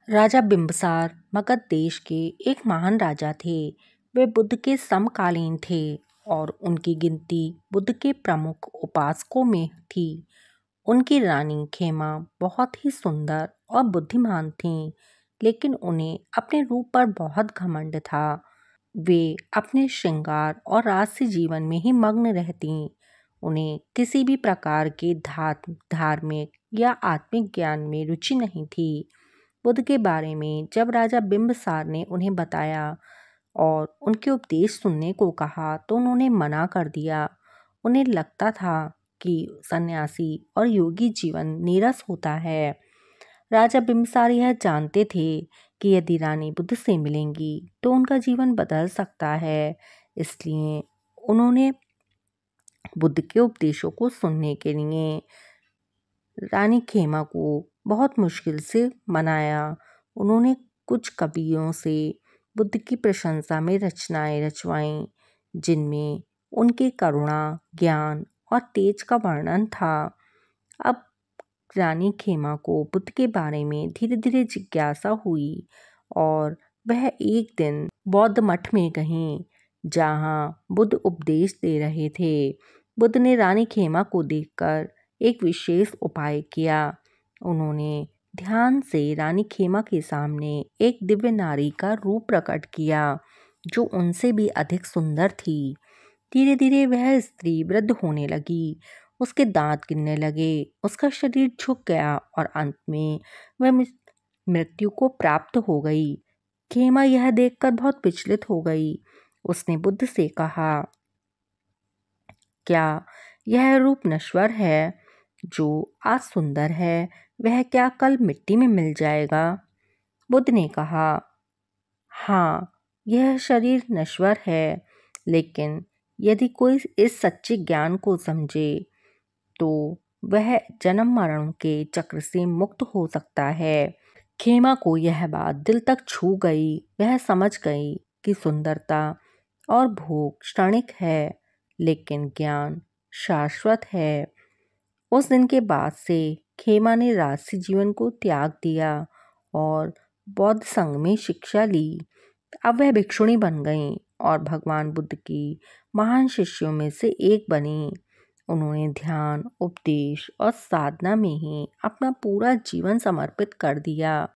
राजा बिम्बसार मगध देश के एक महान राजा थे। वे बुद्ध के समकालीन थे और उनकी गिनती बुद्ध के प्रमुख उपासकों में थी। उनकी रानी खेमा बहुत ही सुंदर और बुद्धिमान थीं, लेकिन उन्हें अपने रूप पर बहुत घमंड था। वे अपने श्रृंगार और राजसी जीवन में ही मग्न रहतीं। उन्हें किसी भी प्रकार के धार्मिक या आत्मिक ज्ञान में रुचि नहीं थी। बुद्ध के बारे में जब राजा बिम्बसार ने उन्हें बताया और उनके उपदेश सुनने को कहा तो उन्होंने मना कर दिया। उन्हें लगता था कि सन्यासी और योगी जीवन नीरस होता है। राजा बिम्बसार यह जानते थे कि यदि रानी बुद्ध से मिलेंगी तो उनका जीवन बदल सकता है। इसलिए उन्होंने बुद्ध के उपदेशों को सुनने के लिए रानी खेमा को बहुत मुश्किल से मनाया। उन्होंने कुछ कवियों से बुद्ध की प्रशंसा में रचनाएं रचवाईं, जिनमें उनके करुणा, ज्ञान और तेज का वर्णन था। अब रानी खेमा को बुद्ध के बारे में धीरे धीरे जिज्ञासा हुई और वह एक दिन बौद्ध मठ में गईं, जहां बुद्ध उपदेश दे रहे थे। बुद्ध ने रानी खेमा को देखकर एक विशेष उपाय किया। उन्होंने ध्यान से रानी खेमा के सामने एक दिव्य नारी का रूप प्रकट किया, जो उनसे भी अधिक सुंदर थी। धीरे धीरे वह स्त्री वृद्ध होने लगी, उसके दांत गिरने लगे, उसका शरीर झुक गया और अंत में वह मृत्यु को प्राप्त हो गई। खेमा यह देखकर बहुत विचलित हो गई। उसने बुद्ध से कहा, क्या यह रूप नश्वर है? जो आज सुंदर है वह क्या कल मिट्टी में मिल जाएगा? बुद्ध ने कहा, हाँ, यह शरीर नश्वर है, लेकिन यदि कोई इस सच्चे ज्ञान को समझे तो वह जन्म मरण के चक्र से मुक्त हो सकता है। खेमा को यह बात दिल तक छू गई। वह समझ गई कि सुंदरता और भोग क्षणिक है, लेकिन ज्ञान शाश्वत है। उस दिन के बाद से खेमा ने राजसी जीवन को त्याग दिया और बौद्ध संघ में शिक्षा ली। अब वह भिक्षुणी बन गईं और भगवान बुद्ध की महान शिष्यों में से एक बनी। उन्होंने ध्यान, उपदेश और साधना में ही अपना पूरा जीवन समर्पित कर दिया।